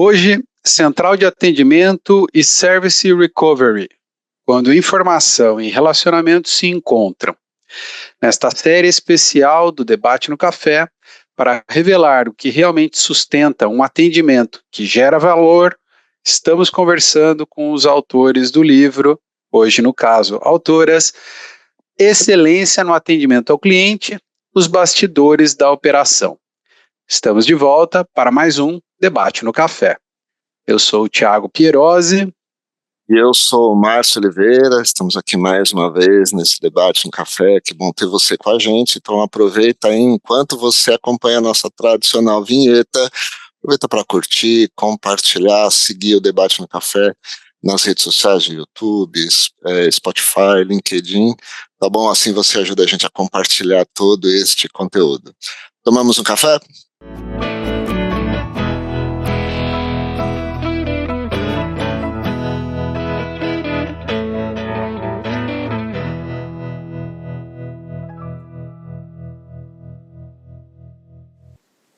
Hoje, Central de Atendimento e Service Recovery, quando informação e relacionamento se encontram. Nesta série especial do Debate no Café, para revelar o que realmente sustenta um atendimento que gera valor, estamos conversando com os autores do livro, hoje no caso, autoras, Excelência no Atendimento ao Cliente, os bastidores da operação. Estamos de volta para mais um Debate no Café. Eu sou o Thiago Pierosi. E eu sou o Márcio Oliveira, estamos aqui mais uma vez nesse Debate no Café, que bom ter você com a gente, então aproveita aí, enquanto você acompanha a nossa tradicional vinheta, aproveita para curtir, compartilhar, seguir o Debate no Café nas redes sociais de YouTube, Spotify, LinkedIn, tá bom? Assim você ajuda a gente a compartilhar todo este conteúdo. Tomamos um café?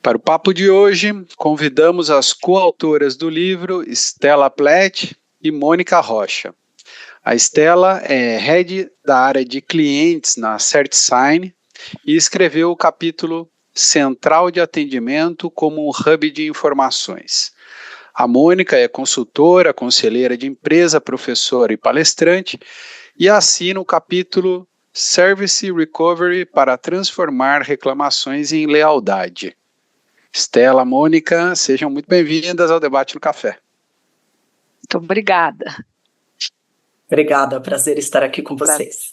Para o papo de hoje, convidamos as coautoras do livro, Stella Platt e Mônica Rocha. A Stella é head da área de clientes na CertSign e escreveu o capítulo Central de Atendimento como um hub de informações. A Mônica é consultora, conselheira de empresa, professora e palestrante e assina o capítulo Service Recovery para transformar reclamações em lealdade. Stella, Mônica, sejam muito bem-vindas ao Debate no Café. Muito obrigada. Obrigada, prazer estar aqui com vocês.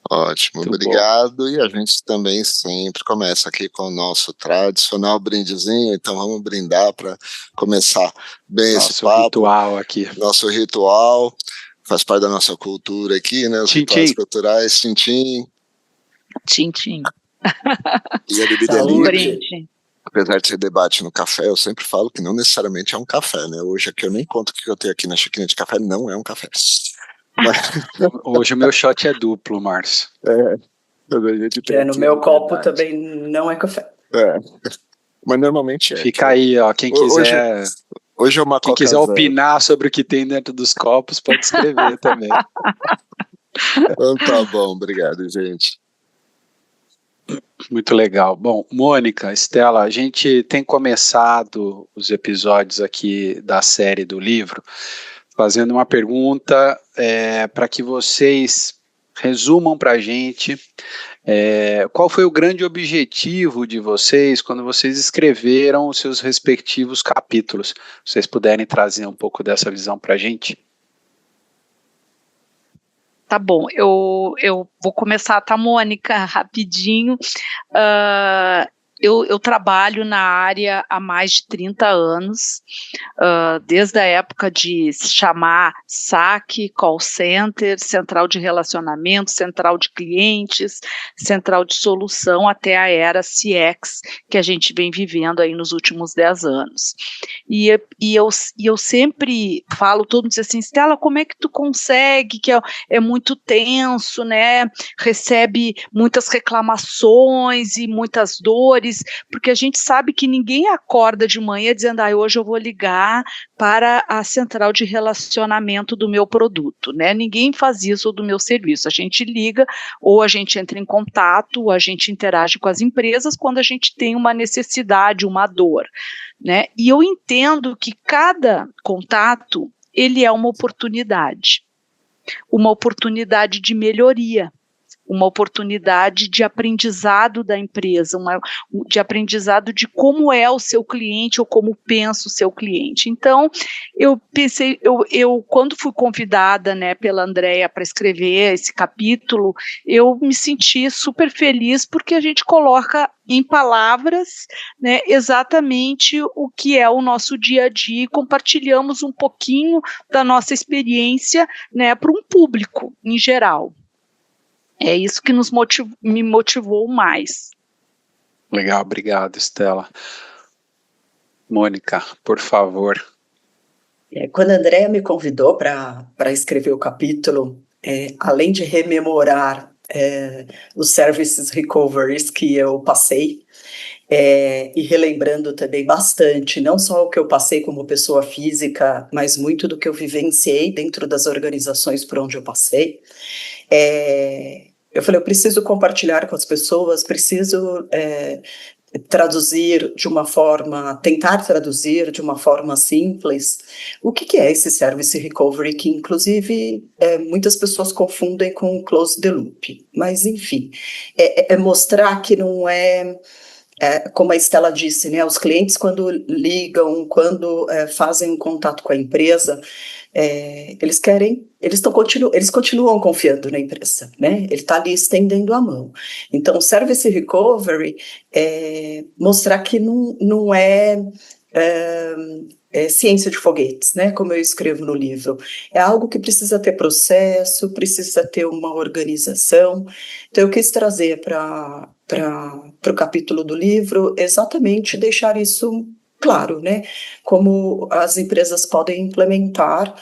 Ótimo, muito obrigado. Bom. E a gente também sempre começa aqui com o nosso tradicional brindezinho, então vamos brindar para começar bem esse papo. Nosso ritual aqui. Nosso ritual, faz parte da nossa cultura aqui, né? Os rituais culturais, tchim-tchim. Tchim-tchim. E a bebida livre. Apesar de ser debate no café, eu sempre falo que não necessariamente é um café, né? Hoje aqui eu nem conto o que eu tenho aqui na xícara de café, não é um café. Mas... Hoje o meu shot é duplo, Márcio. No meu copo também não é café. Mas normalmente é. Fica aí, ó, quem quiser... Hoje é uma Quem quiser opinar sobre o que tem dentro dos copos, pode escrever também. Então tá bom, obrigado, gente. Muito legal. Bom, Mônica, Stella, a gente tem começado os episódios aqui da série do livro fazendo uma pergunta para que vocês resumam para a gente qual foi o grande objetivo de vocês quando vocês escreveram os seus respectivos capítulos. Se vocês puderem trazer um pouco dessa visão para a gente. Tá bom, eu vou começar, tá, Mônica, rapidinho. Eu trabalho na área há mais de 30 anos, desde a época de chamar SAC, call center, central de relacionamento, central de clientes, central de solução, até a era CX, que a gente vem vivendo aí nos últimos 10 anos. E eu sempre falo, todo mundo diz assim, Stella, como é que tu consegue, que é muito tenso, né, recebe muitas reclamações e muitas dores, porque a gente sabe que ninguém acorda de manhã dizendo, hoje eu vou ligar para a central de relacionamento do meu produto, né? Ninguém faz isso do meu serviço. A gente liga, ou a gente entra em contato, ou a gente interage com as empresas quando a gente tem uma necessidade, uma dor, né? E eu entendo que cada contato, ele é uma oportunidade de melhoria, uma oportunidade de aprendizado da empresa, de aprendizado de como é o seu cliente ou como pensa o seu cliente. Então, eu pensei, eu quando fui convidada, né, pela Andréia para escrever esse capítulo, eu me senti super feliz porque a gente coloca em palavras, né, exatamente o que é o nosso dia a dia e compartilhamos um pouquinho da nossa experiência, né, para um público em geral. É isso que me motivou mais. Legal, obrigado, Stella. Mônica, por favor. Quando a Andréia me convidou para escrever o capítulo, além de rememorar os services recoveries que eu passei, e relembrando também bastante, não só o que eu passei como pessoa física, mas muito do que eu vivenciei dentro das organizações por onde eu passei. Eu falei, eu preciso compartilhar com as pessoas, preciso traduzir de uma forma, tentar traduzir de uma forma simples o que é esse service recovery, que inclusive muitas pessoas confundem com close the loop, mas enfim, é mostrar que não como a Estela disse, né, os clientes quando ligam, quando fazem um contato com a empresa, eles continuam confiando na empresa, né? Ele está ali estendendo a mão. Então, o Service Recovery mostrar que não é ciência de foguetes, né? Como eu escrevo no livro. É algo que precisa ter processo, precisa ter uma organização. Então, eu quis trazer para o capítulo do livro exatamente deixar isso claro, né? Como as empresas podem implementar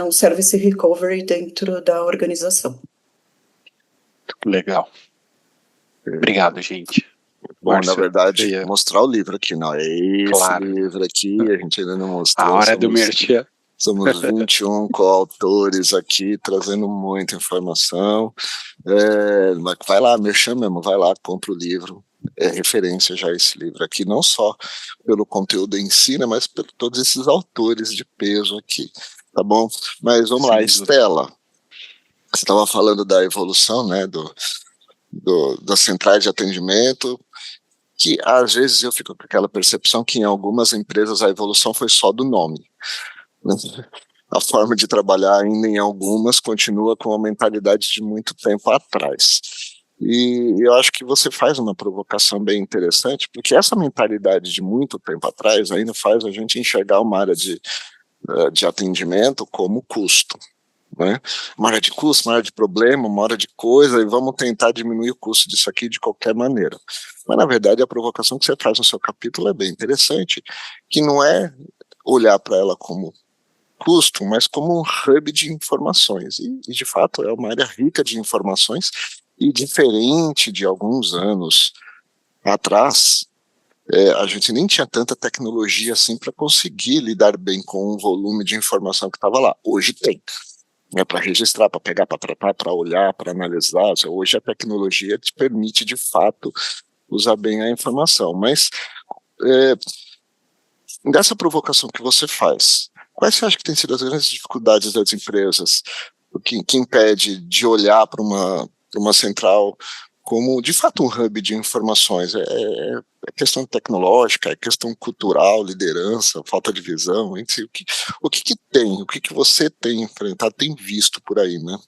um service recovery dentro da organização. Legal. Obrigado, gente. Bom, Márcio, na verdade, mostrar o livro aqui, não. É esse livro aqui, a gente ainda não mostrou. A hora do merchan. Somos 21 coautores aqui, trazendo muita informação. Vai lá, merchan mesmo, vai lá, compra o livro. É referência já esse livro aqui, não só pelo conteúdo em si, né, mas por todos esses autores de peso aqui, tá bom? Mas vamos lá, Estela, você estava falando da evolução, né, das centrais de atendimento, que às vezes eu fico com aquela percepção que em algumas empresas a evolução foi só do nome, né? A forma de trabalhar ainda em algumas continua com a mentalidade de muito tempo atrás. E eu acho que você faz uma provocação bem interessante, porque essa mentalidade de muito tempo atrás ainda faz a gente enxergar uma área de atendimento como custo, né? Uma área de custo, uma área de problema, uma área de coisa, e vamos tentar diminuir o custo disso aqui de qualquer maneira. Mas, na verdade, a provocação que você faz no seu capítulo é bem interessante, que não é olhar para ela como custo, mas como um hub de informações, e de fato é uma área rica de informações. E diferente de alguns anos atrás, a gente nem tinha tanta tecnologia assim para conseguir lidar bem com o volume de informação que estava lá. Hoje tem, né, para registrar, para pegar, para tratar, para olhar, para analisar. Hoje a tecnologia te permite, de fato, usar bem a informação. Mas, dessa provocação que você faz, quais você acha que têm sido as grandes dificuldades das empresas, que impede de olhar para uma central como, de fato, um hub de informações? É questão tecnológica, é questão cultural, liderança, falta de visão, enfim, o que tem, o que você tem enfrentado, tem visto por aí, né?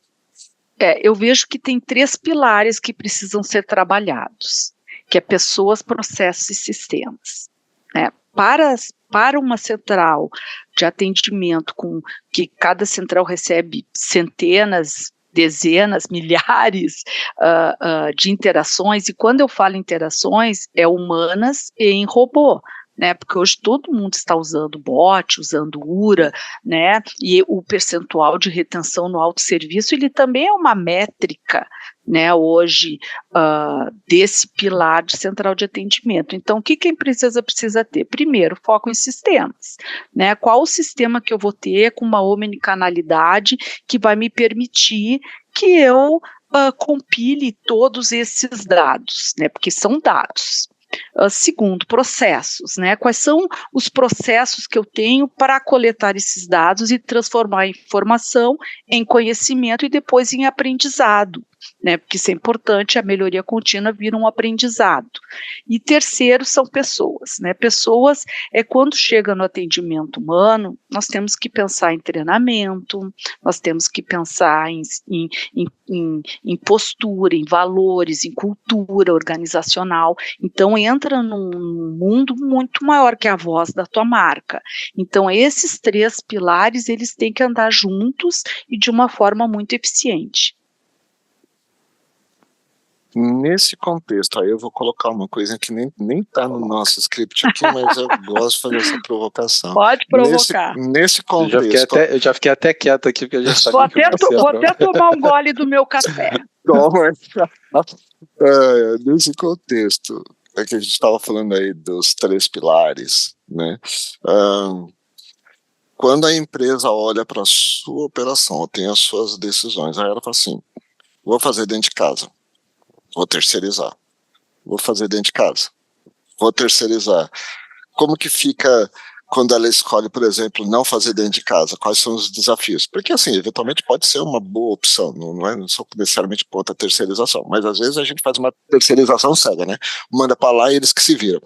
Eu vejo que tem 3 pilares que precisam ser trabalhados, que é pessoas, processos e sistemas, né? Para uma central de atendimento, que cada central recebe centenas, dezenas, milhares de interações, e quando eu falo interações, é humanas e em robô, né, porque hoje todo mundo está usando bot, usando URA, né, e o percentual de retenção no autosserviço, ele também é uma métrica, né, hoje, desse pilar de central de atendimento. Então, o que a empresa precisa ter? Primeiro, foco em sistemas, né, qual o sistema que eu vou ter com uma omnicanalidade que vai me permitir que eu compile todos esses dados, né, porque são dados. Segundo, processos, né? Quais são os processos que eu tenho para coletar esses dados e transformar a informação em conhecimento e depois em aprendizado, né? Porque isso é importante, a melhoria contínua vira um aprendizado. E terceiro, são pessoas, né? Pessoas quando chega no atendimento humano, nós temos que pensar em treinamento, nós temos que pensar em postura, em valores, em cultura organizacional. Então, entra num mundo muito maior que a voz da tua marca. Então, esses 3 pilares, eles têm que andar juntos e de uma forma muito eficiente. Nesse contexto, aí eu vou colocar uma coisa que nem tá no nosso script aqui, mas eu gosto de fazer essa provocação. Pode provocar. Nesse contexto... Eu já fiquei até quieto aqui, porque eu já sabia que vou até tomar um gole do meu café. Nesse contexto, é que a gente estava falando aí dos 3 pilares, né? Quando a empresa olha para a sua operação, tem as suas decisões, aí ela fala assim, vou fazer dentro de casa, vou terceirizar. Vou fazer dentro de casa, vou terceirizar. Como que fica quando ela escolhe, por exemplo, não fazer dentro de casa? Quais são os desafios? Porque, assim, eventualmente pode ser uma boa opção, não é só necessariamente contra a terceirização, mas às vezes a gente faz uma terceirização cega, né? Manda para lá e eles que se viram.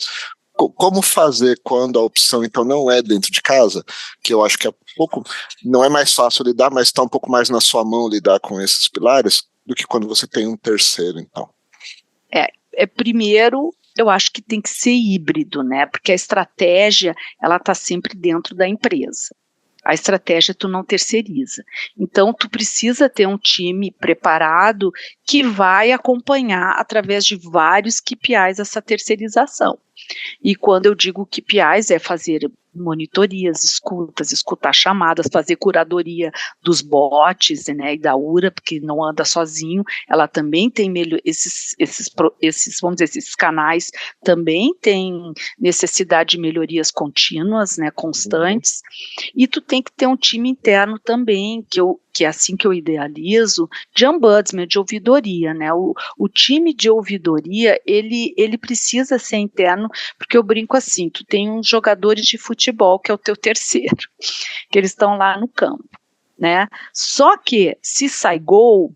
Como fazer quando a opção, então, não é dentro de casa, que eu acho que é pouco, não é mais fácil lidar, mas está um pouco mais na sua mão lidar com esses pilares, do que quando você tem um terceiro, então? Primeiro, eu acho que tem que ser híbrido, né? Porque a estratégia, ela está sempre dentro da empresa. A estratégia tu não terceiriza. Então, tu precisa ter um time preparado que vai acompanhar através de vários KPIs essa terceirização. E quando eu digo KPIs, é fazer monitorias, escutar chamadas, fazer curadoria dos bots, né, e da URA, porque não anda sozinho, ela também tem esses vamos dizer, esses canais também têm necessidade de melhorias contínuas, né, constantes, e tu tem que ter um time interno também, que é assim que eu idealizo, de ombudsman, de ouvidoria, né, o time de ouvidoria, ele precisa ser interno, porque eu brinco assim, tu tem uns jogadores de futebol, que é o teu terceiro, que eles estão lá no campo, né, só que se sai gol,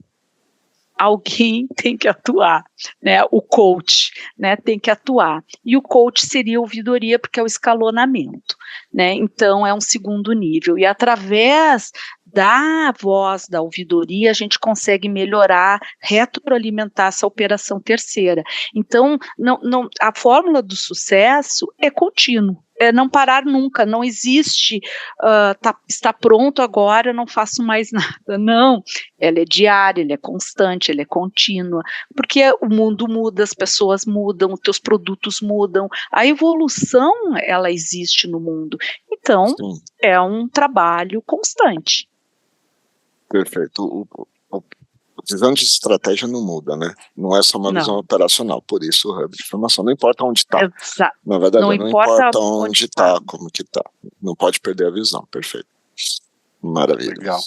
alguém tem que atuar, né, o coach, né, tem que atuar, e o coach seria a ouvidoria, porque é o escalonamento, né, então é um segundo nível, e através da voz da ouvidoria, a gente consegue melhorar, retroalimentar essa operação terceira. Então, a fórmula do sucesso é contínuo, é não parar nunca, não existe, está pronto agora, não faço mais nada, não, ela é diária, ela é constante, ela é contínua, porque o mundo muda, as pessoas mudam, os teus produtos mudam, a evolução, ela existe no mundo, então, sim, é um trabalho constante. Perfeito. A visão de estratégia não muda, né? Não é só uma visão operacional, por isso o hub de informação. Não importa onde está. Na verdade, não importa onde está, como que está. Não pode perder a visão. Perfeito. Maravilha. Legal.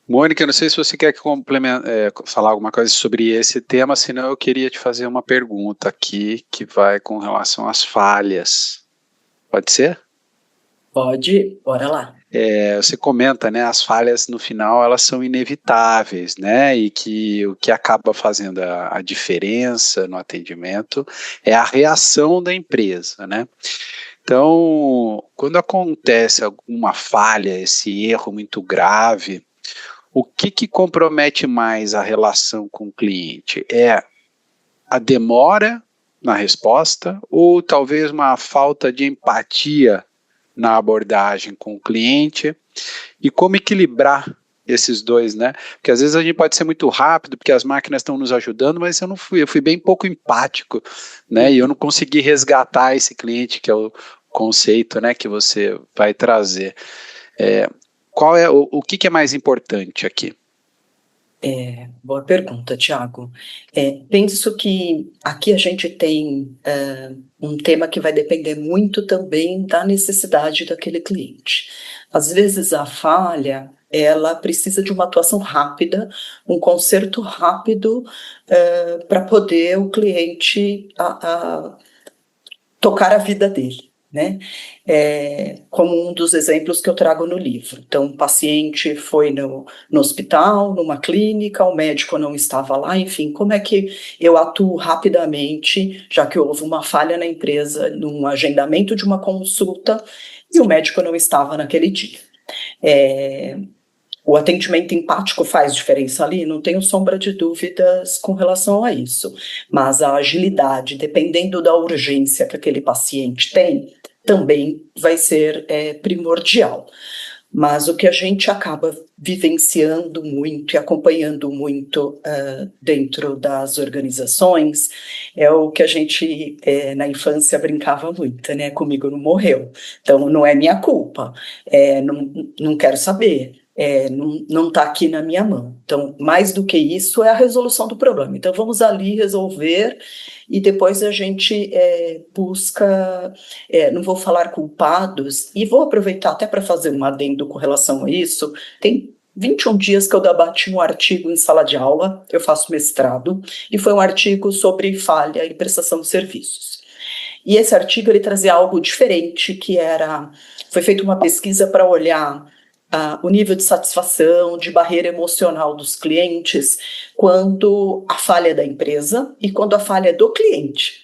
Mônica, não sei se você quer falar alguma coisa sobre esse tema, senão eu queria te fazer uma pergunta aqui, que vai com relação às falhas. Pode ser? Pode, bora lá. Você comenta, né, as falhas no final elas são inevitáveis, né, e que o que acaba fazendo a diferença no atendimento é a reação da empresa, né. Então, quando acontece alguma falha, esse erro muito grave, o que compromete mais a relação com o cliente? É a demora na resposta ou talvez uma falta de empatia na abordagem com o cliente, e como equilibrar esses dois, né? Porque às vezes a gente pode ser muito rápido, porque as máquinas estão nos ajudando, mas eu fui bem pouco empático, né? E eu não consegui resgatar esse cliente, que é o conceito, né, que você vai trazer. Qual é o que é mais importante aqui? Boa pergunta, Thiago. Penso que aqui a gente tem um tema que vai depender muito também da necessidade daquele cliente. Às vezes a falha, ela precisa de uma atuação rápida, um conserto rápido para poder o cliente tocar a vida dele, né? Como um dos exemplos que eu trago no livro. Então, o paciente foi no hospital, numa clínica, o médico não estava lá, enfim, como é que eu atuo rapidamente, já que houve uma falha na empresa, num agendamento de uma consulta, e o médico não estava naquele dia. O atendimento empático faz diferença ali? Não tenho sombra de dúvidas com relação a isso. Mas a agilidade, dependendo da urgência que aquele paciente tem, também vai ser primordial. Mas o que a gente acaba vivenciando muito e acompanhando muito dentro das organizações é o que a gente na infância brincava muito, né? Comigo não morreu, então não é minha culpa, não quero saber. Não está aqui na minha mão. Então, mais do que isso, é a resolução do problema. Então, vamos ali resolver e depois a gente busca, não vou falar culpados, e vou aproveitar até para fazer um adendo com relação a isso. Tem 21 dias que eu debati um artigo em sala de aula, eu faço mestrado, e foi um artigo sobre falha e prestação de serviços. E esse artigo ele trazia algo diferente, foi feita uma pesquisa para olhar o nível de satisfação, de barreira emocional dos clientes, quando a falha é da empresa e quando a falha é do cliente.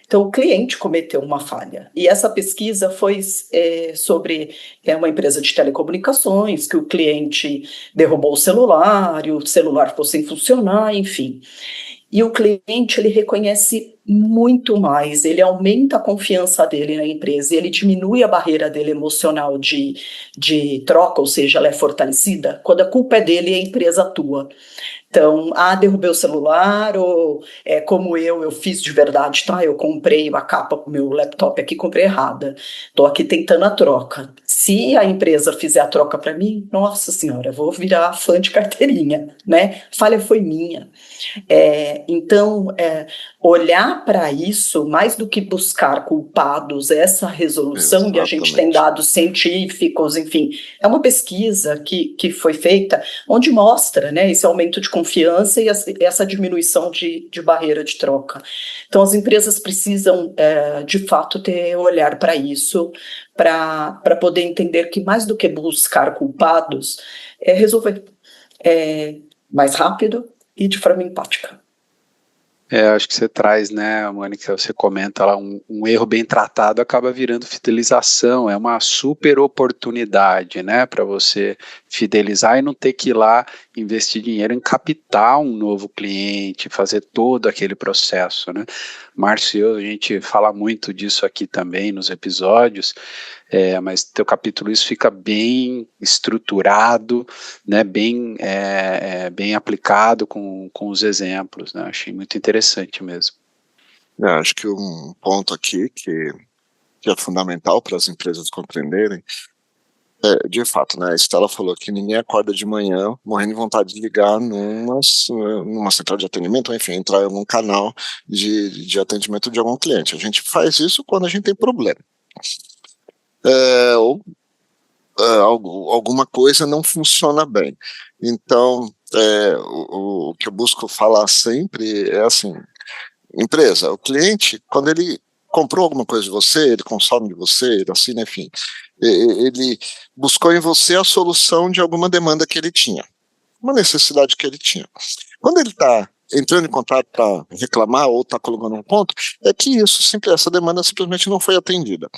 Então, o cliente cometeu uma falha. E essa pesquisa foi sobre uma empresa de telecomunicações, que o cliente derrubou o celular, e o celular ficou sem funcionar, enfim. E o cliente, ele reconhece muito mais, ele aumenta a confiança dele na empresa, ele diminui a barreira dele emocional de troca, ou seja, ela é fortalecida, quando a culpa é dele e a empresa atua. Então, derrubei o celular, ou como eu fiz de verdade, tá? Eu comprei a capa pro meu laptop aqui, comprei errada. Estou aqui tentando a troca. Se a empresa fizer a troca para mim, nossa senhora, eu vou virar fã de carteirinha, né? Falha foi minha. Então, olhar para isso, mais do que buscar culpados, essa resolução, Exatamente. e a gente tem dados científicos, enfim, é uma pesquisa que foi feita, onde mostra, né, esse aumento de confiança e essa diminuição de barreira de troca. Então, as empresas precisam, de fato, ter olhar para isso, para poder entender que mais do que buscar culpados, é resolver mais rápido e de forma empática. Acho que você traz, né, Mônica, você comenta lá, um erro bem tratado acaba virando fidelização, é uma super oportunidade, né, para você fidelizar e não ter que ir lá investir dinheiro em captar um novo cliente, fazer todo aquele processo, né. Márcio e eu, a gente fala muito disso aqui também nos episódios, mas teu capítulo isso fica bem estruturado, né, bem aplicado com os exemplos, né, achei muito interessante mesmo. Acho que um ponto aqui que é fundamental para as empresas compreenderem de fato, né, a Estela falou que ninguém acorda de manhã morrendo de vontade de ligar numa central de atendimento, ou enfim, entrar em algum canal de atendimento de algum cliente. A gente faz isso quando a gente tem problema. Ou alguma coisa não funciona bem. Então, o que eu busco falar sempre é assim, empresa, o cliente, quando ele comprou alguma coisa de você, ele consome de você, ele assina, enfim, ele buscou em você a solução de alguma demanda que ele tinha, uma necessidade que ele tinha. Quando ele está entrando em contato para reclamar ou está colocando um ponto, é que essa demanda simplesmente não foi atendida.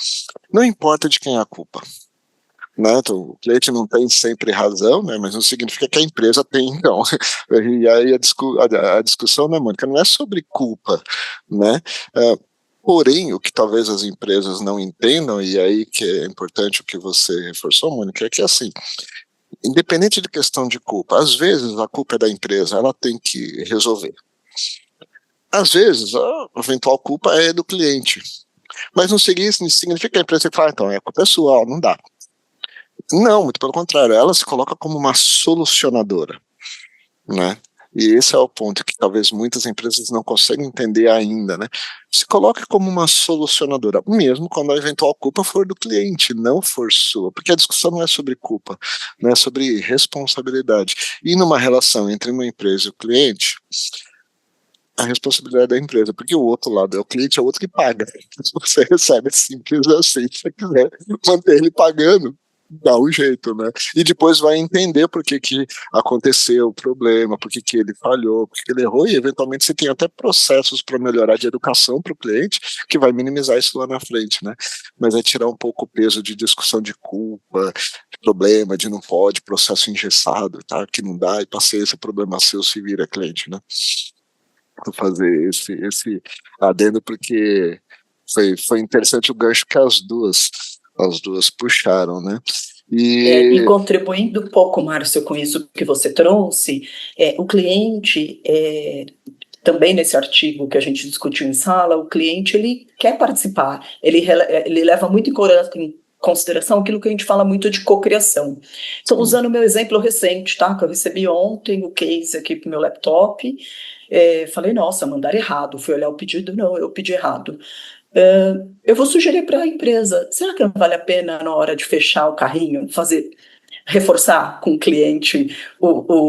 Não importa de quem é a culpa. Né? Então, o cliente não tem sempre razão, né? Mas não significa que a empresa tem, então. E aí a discussão, né, Mônica, não é sobre culpa, né? Porém, o que talvez as empresas não entendam, e aí que é importante o que você reforçou, Mônica, é que assim, independente de questão de culpa, às vezes a culpa é da empresa, ela tem que resolver. Às vezes a eventual culpa é do cliente, mas não significa que a empresa fala, então, a culpa é sua, não dá. Não, muito pelo contrário, ela se coloca como uma solucionadora, né? E esse é o ponto que talvez muitas empresas não conseguem entender ainda, né? Se coloca como uma solucionadora, mesmo quando a eventual culpa for do cliente, não for sua, porque a discussão não é sobre culpa, não é sobre responsabilidade. E numa relação entre uma empresa e o cliente, a responsabilidade da empresa, porque o outro lado é o cliente, é o outro que paga. Se você recebe simples assim, se você quiser manter ele pagando, dá um jeito, né? E depois vai entender por que aconteceu o problema, por que ele falhou, por que ele errou, e eventualmente você tem até processos para melhorar de educação para o cliente, que vai minimizar isso lá na frente, né? Mas é tirar um pouco o peso de discussão de culpa, de problema, de não pode, processo engessado, tá? Que não dá, e paciência, problema seu, se vira cliente, né? Vou fazer esse adendo, porque foi interessante o gancho que as duas puxaram, né? E contribuindo um pouco, Márcio, com isso que você trouxe, o cliente, também nesse artigo que a gente discutiu em sala, o cliente ele quer participar, ele leva muito em consideração aquilo que a gente fala muito de cocriação. Então, usando o meu exemplo recente, tá, que eu recebi ontem o case aqui para o meu laptop, falei, nossa, mandaram errado, fui olhar o pedido, não, eu pedi errado. Eu vou sugerir para a empresa, será que não vale a pena na hora de fechar o carrinho, reforçar com o cliente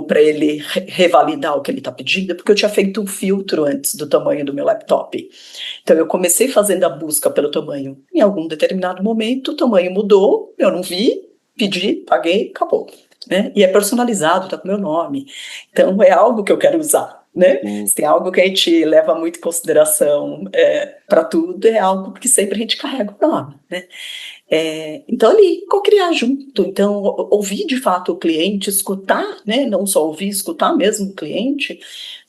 para ele revalidar o que ele está pedindo? Porque eu tinha feito um filtro antes do tamanho do meu laptop. Então eu comecei fazendo a busca pelo tamanho. Em algum determinado momento o tamanho mudou, eu não vi, pedi, paguei, acabou. Né? E é personalizado, está com o meu nome. Então é algo que eu quero usar. Né? Se tem algo que a gente leva muito em consideração para tudo, é algo que sempre a gente carrega o nome, né? Então, ali, co-criar junto, então, ouvir de fato o cliente, escutar, né? Não só ouvir, escutar mesmo o cliente,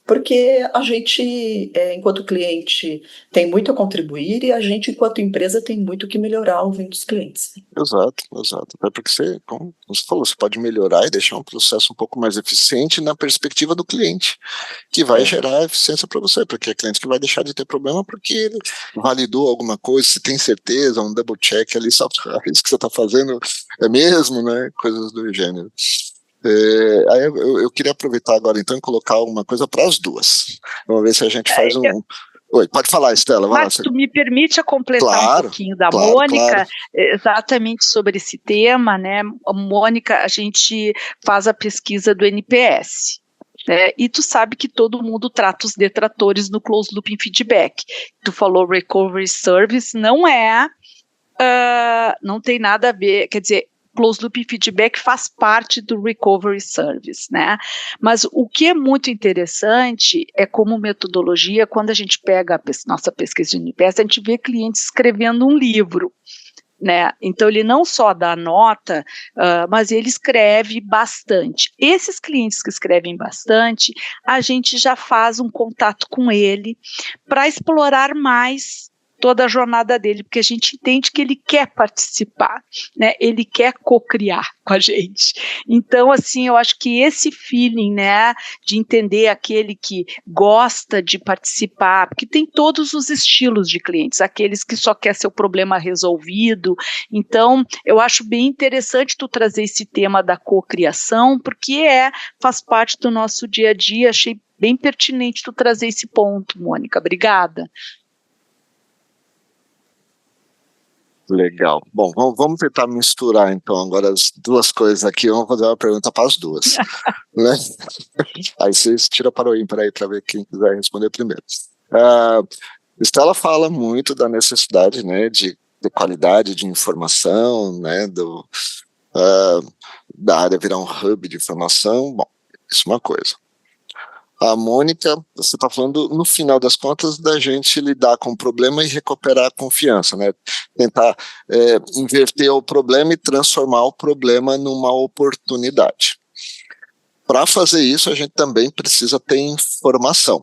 porque a gente, enquanto cliente, tem muito a contribuir e a gente, enquanto empresa, tem muito que melhorar ouvindo os clientes. Exato. Até porque você, como você falou, você pode melhorar e deixar um processo um pouco mais eficiente na perspectiva do cliente, que vai gerar eficiência para você, porque é cliente que vai deixar de ter problema porque ele validou alguma coisa, se tem certeza, um double check ali, só isso que você está fazendo é mesmo, né? Coisas do gênero. Aí eu queria aproveitar agora então e colocar alguma coisa para as duas. Vamos ver se a gente faz um... Oi, pode falar, Estela. Mas tu me permite completar um pouquinho da Mônica, exatamente sobre esse tema, né? A Mônica, a gente faz a pesquisa do NPS. E tu sabe que todo mundo trata os detratores no Closed Loop Feedback. Tu falou Recovery Service, não tem nada a ver, quer dizer, Closed Loop Feedback faz parte do Recovery Service, né? Mas o que é muito interessante é como metodologia, quando a gente pega a nossa pesquisa de NPS, a gente vê clientes escrevendo um livro, né? Então ele não só dá nota, mas ele escreve bastante. Esses clientes que escrevem bastante, a gente já faz um contato com ele para explorar mais toda a jornada dele, porque a gente entende que ele quer participar, né? Ele quer co-criar com a gente. Então, assim, eu acho que esse feeling, né, de entender aquele que gosta de participar, porque tem todos os estilos de clientes, aqueles que só quer seu problema resolvido. Então, eu acho bem interessante tu trazer esse tema da co-criação, porque faz parte do nosso dia a dia. Achei bem pertinente tu trazer esse ponto, Mônica. Obrigada. Legal. Bom, vamos tentar misturar então agora as duas coisas aqui. Vamos fazer uma pergunta para as duas. Né? Aí vocês tiram para o ímpar aí para ver quem quiser responder primeiro. Estela fala muito da necessidade, né, de qualidade de informação, né, da área virar um hub de informação. Bom, isso é uma coisa. A Mônica, você está falando, no final das contas, da gente lidar com o problema e recuperar a confiança, né? Tentar inverter o problema e transformar o problema numa oportunidade. Para fazer isso, a gente também precisa ter informação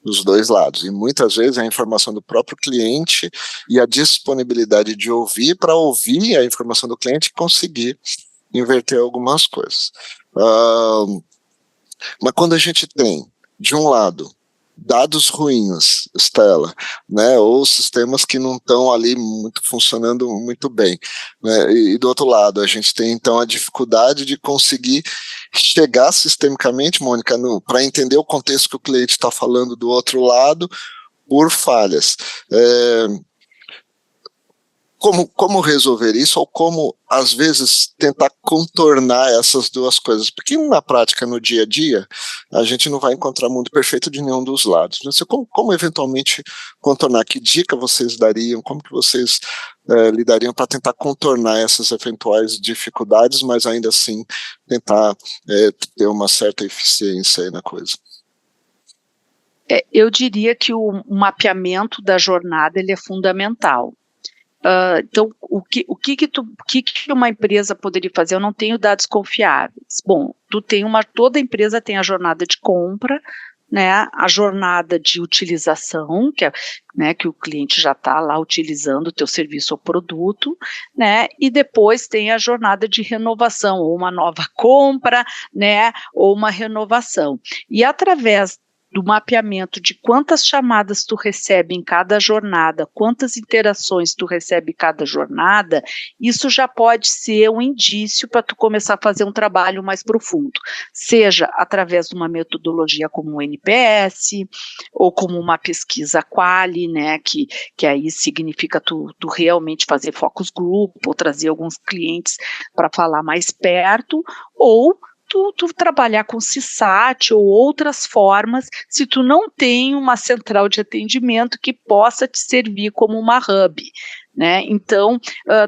dos dois lados, e muitas vezes a informação do próprio cliente e a disponibilidade de ouvir para ouvir a informação do cliente e conseguir inverter algumas coisas. Mas quando a gente tem, de um lado, dados ruins, Estela, né, ou sistemas que não estão ali funcionando muito bem, né, e do outro lado, a gente tem, então, a dificuldade de conseguir chegar sistemicamente, Mônica, para entender o contexto que o cliente está falando do outro lado, por falhas. Como resolver isso, ou como, às vezes, tentar contornar essas duas coisas? Porque, na prática, no dia a dia, a gente não vai encontrar mundo perfeito de nenhum dos lados. Como eventualmente contornar? Que dica vocês dariam? Como que vocês lidariam para tentar contornar essas eventuais dificuldades, mas ainda assim tentar ter uma certa eficiência aí na coisa? Eu diria que o mapeamento da jornada ele é fundamental. Então, o que uma empresa poderia fazer? Eu não tenho dados confiáveis. Bom, toda empresa tem a jornada de compra, né, a jornada de utilização, né, que o cliente já está lá utilizando o teu serviço ou produto, né, e depois tem a jornada de renovação, ou uma nova compra, né, ou uma renovação. E através do mapeamento de quantas chamadas tu recebe em cada jornada, quantas interações tu recebe em cada jornada, isso já pode ser um indício para tu começar a fazer um trabalho mais profundo, seja através de uma metodologia como o NPS, ou como uma pesquisa quali, né, que aí significa tu realmente fazer focus group, ou trazer alguns clientes para falar mais perto, ou tu trabalhar com CSAT ou outras formas, se tu não tem uma central de atendimento que possa te servir como uma hub, né? Então,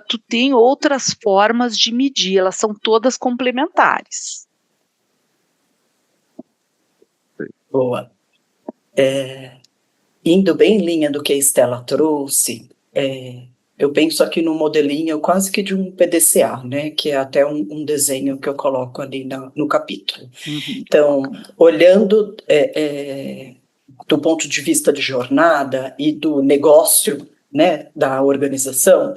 tu tem outras formas de medir, elas são todas complementares. Boa. Indo bem em linha do que a Estela trouxe, eu penso aqui no modelinho quase que de um PDCA, né, que é até um desenho que eu coloco ali no capítulo. Então, olhando do ponto de vista de jornada e do negócio, né, da organização,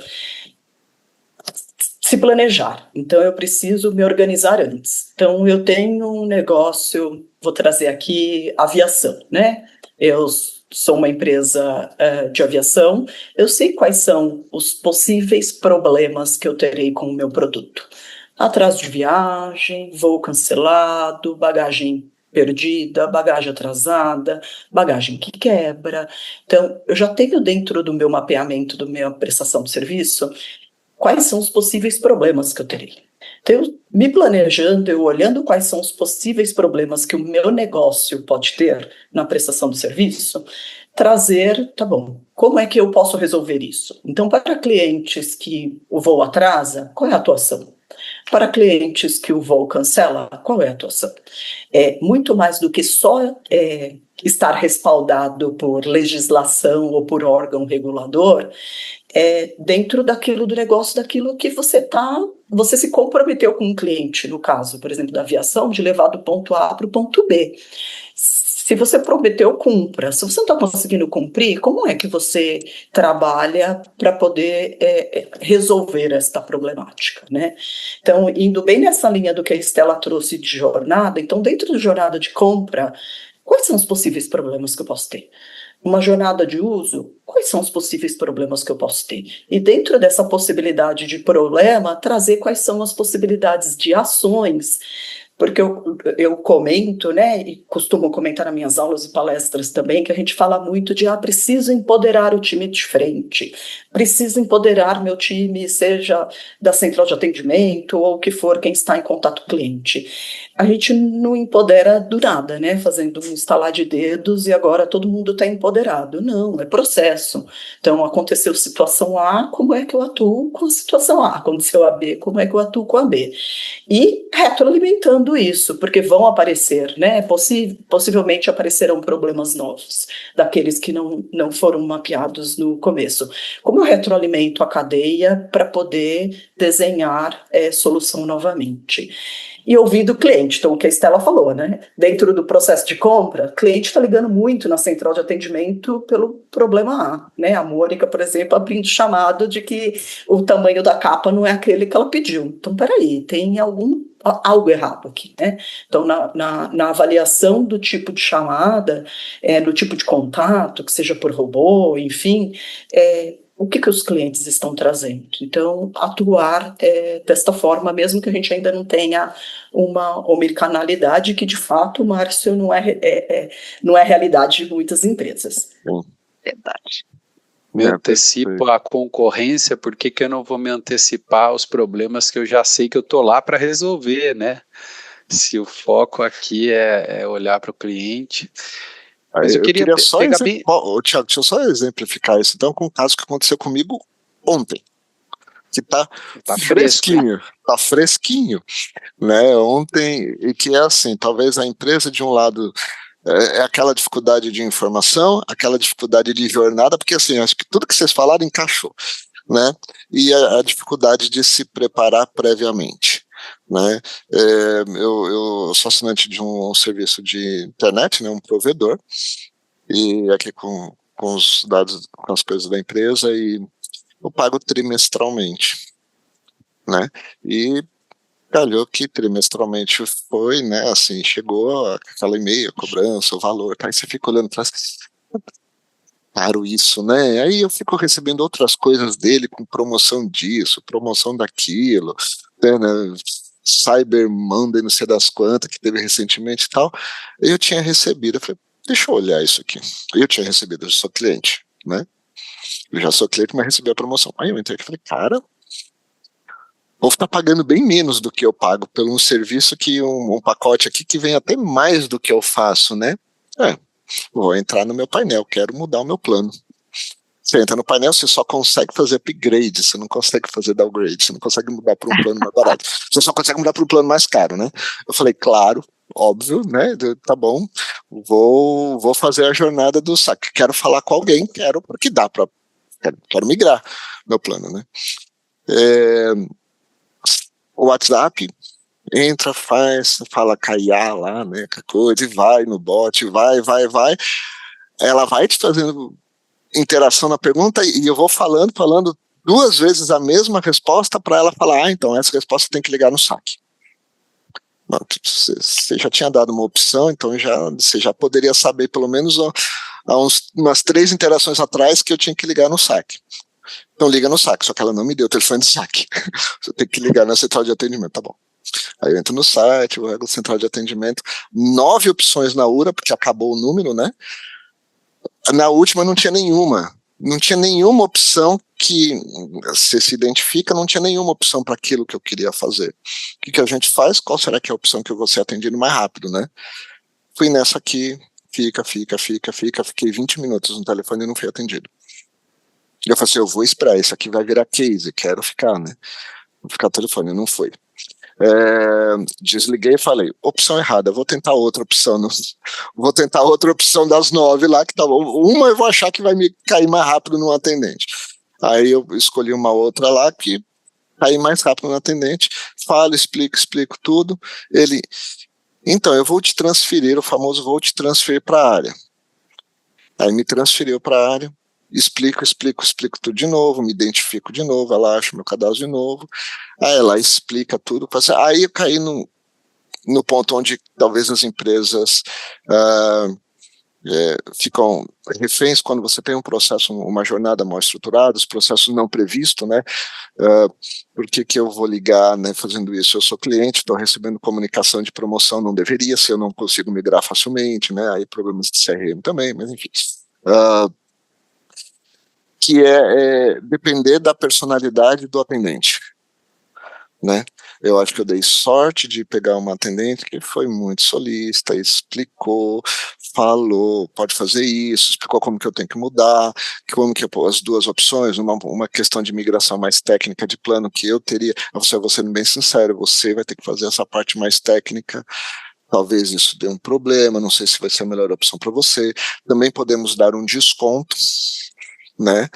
se planejar. Então, eu preciso me organizar antes. Então, eu tenho um negócio, vou trazer aqui aviação, né? Eu sou uma empresa de aviação, eu sei quais são os possíveis problemas que eu terei com o meu produto. Atraso de viagem, voo cancelado, bagagem perdida, bagagem atrasada, bagagem que quebra. Então, eu já tenho dentro do meu mapeamento, da minha prestação de serviço, quais são os possíveis problemas que eu terei. Então, eu me planejando, eu olhando quais são os possíveis problemas que o meu negócio pode ter na prestação do serviço, trazer, tá bom, como é que eu posso resolver isso? Então, para clientes que o voo atrasa, qual é a atuação? Para clientes que o voo cancela, qual é a atuação? Muito mais do que só estar respaldado por legislação ou por órgão regulador, dentro daquilo do negócio, daquilo que você se comprometeu com um cliente, no caso, por exemplo, da aviação, de levar do ponto A para o ponto B. Se você prometeu, cumpra. Se você não está conseguindo cumprir, como é que você trabalha para poder resolver esta problemática, né? Então, indo bem nessa linha do que a Estela trouxe de jornada, então, dentro da jornada de compra, quais são os possíveis problemas que eu posso ter? Uma jornada de uso, quais são os possíveis problemas que eu posso ter? E dentro dessa possibilidade de problema, trazer quais são as possibilidades de ações, porque eu comento, né, e costumo comentar nas minhas aulas e palestras também, que a gente fala muito de preciso empoderar o time de frente, preciso empoderar meu time, seja da central de atendimento ou o que for, quem está em contato com o cliente. A gente não empodera do nada, né, fazendo um estalar de dedos e agora todo mundo está empoderado. Não, é processo. Então, aconteceu situação A, como é que eu atuo com a situação A? Aconteceu a B, como é que eu atuo com a B? E retroalimentando isso, porque vão aparecer, né, possivelmente aparecerão problemas novos, daqueles que não foram mapeados no começo. Como eu retroalimento a cadeia para poder desenhar solução novamente? E ouvindo o cliente, então o que a Estela falou, né? Dentro do processo de compra, o cliente está ligando muito na central de atendimento pelo problema A, né? A Mônica, por exemplo, abrindo chamado de que o tamanho da capa não é aquele que ela pediu. Então, peraí, tem algo errado aqui, né? Então, na avaliação do tipo de chamada, do tipo de contato, que seja por robô, enfim, o que os clientes estão trazendo. Então, atuar desta forma, mesmo que a gente ainda não tenha uma omnicanalidade, que de fato, Márcio, não é realidade de muitas empresas. Verdade. Me antecipo à concorrência, por que eu não vou me antecipar aos problemas que eu já sei que eu estou lá para resolver, né? Se o foco aqui é olhar para o cliente. Mas eu queria só Thiago, deixa eu só exemplificar isso então com um caso que aconteceu comigo ontem, que tá fresquinho, tá fresquinho, né? Ontem, e que é assim, talvez a empresa de um lado é aquela dificuldade de informação, aquela dificuldade de jornada, porque assim, acho que tudo que vocês falaram encaixou, né? E a dificuldade de se preparar previamente, né? Eu sou assinante de um serviço de internet, né, um provedor, e aqui com os dados, com as coisas da empresa, e eu pago trimestralmente, né? E calhou que trimestralmente foi, né? Assim, chegou aquela e-mail, cobrança, o valor, tá? Aí você fica olhando para caro isso, né? Aí eu fico recebendo outras coisas dele com promoção disso, promoção daquilo, né? Cyber Monday, não sei das quantas, que teve recentemente e tal. Eu tinha recebido, eu falei, deixa eu olhar isso aqui. Eu tinha recebido, eu sou cliente, né? Eu já sou cliente, mas recebi a promoção. Aí eu entrei e falei, cara, o povo tá pagando bem menos do que eu pago pelo um serviço que um pacote aqui que vem até mais do que eu faço, né? Vou entrar no meu painel, quero mudar o meu plano. Você entra no painel, você só consegue fazer upgrade, você não consegue fazer downgrade, você não consegue mudar para um plano mais barato. Você só consegue mudar para um plano mais caro, né? Eu falei, claro, óbvio, né? Tá bom, vou fazer a jornada do saque. Quero falar com alguém, porque dá para. Quero migrar meu plano, né? O WhatsApp entra, fala caiá lá, né? Coisa, e vai no bot, vai. Ela vai te fazendo interação na pergunta e eu vou falando 2 vezes a mesma resposta para ela falar, então essa resposta tem que ligar no saque. Você já tinha dado uma opção, então você já poderia saber pelo menos há umas 3 interações atrás que eu tinha que ligar no saque. Então liga no saque, só que ela não me deu o telefone de saque. Você tem que ligar na central de atendimento, tá bom. Aí eu entro no site, eu rego central de atendimento, 9 opções na URA, porque acabou o número, né? Na última não tinha nenhuma opção que você se identifica, não tinha nenhuma opção para aquilo que eu queria fazer. O que a gente faz? Qual será que é a opção que eu vou ser atendido mais rápido, né? Fui nessa aqui, fiquei 20 minutos no telefone e não fui atendido. Eu falei assim, eu vou esperar, isso aqui vai virar case, quero ficar, né? Vou ficar no telefone, não foi. Desliguei e falei, opção errada, vou tentar outra opção das 9 lá, que tá bom. Uma eu vou achar que vai me cair mais rápido no atendente. Aí eu escolhi uma outra lá que caí mais rápido no atendente, falo, explico tudo. Ele, então eu vou te transferir, o famoso vou te transferir para a área. Aí me transferiu para a área, explico tudo de novo, me identifico de novo, ela acha meu cadastro de novo, aí ela explica tudo, aí eu caí no ponto onde talvez as empresas ficam reféns quando você tem um processo, uma jornada mal estruturada, os processos não previstos, né? Por que eu vou ligar, né, fazendo isso? Eu sou cliente, estou recebendo comunicação de promoção, não deveria, se eu não consigo migrar facilmente, né? Aí problemas de CRM também, mas enfim. Que é depender da personalidade do atendente, né? Eu acho que eu dei sorte de pegar uma atendente que foi muito solícita, explicou, falou, pode fazer isso, explicou como que eu tenho que mudar, como que as 2 opções, uma questão de migração mais técnica de plano que eu teria. Eu vou ser bem sincero, você vai ter que fazer essa parte mais técnica. Talvez isso dê um problema, não sei se vai ser a melhor opção para você. Também podemos dar um desconto, né,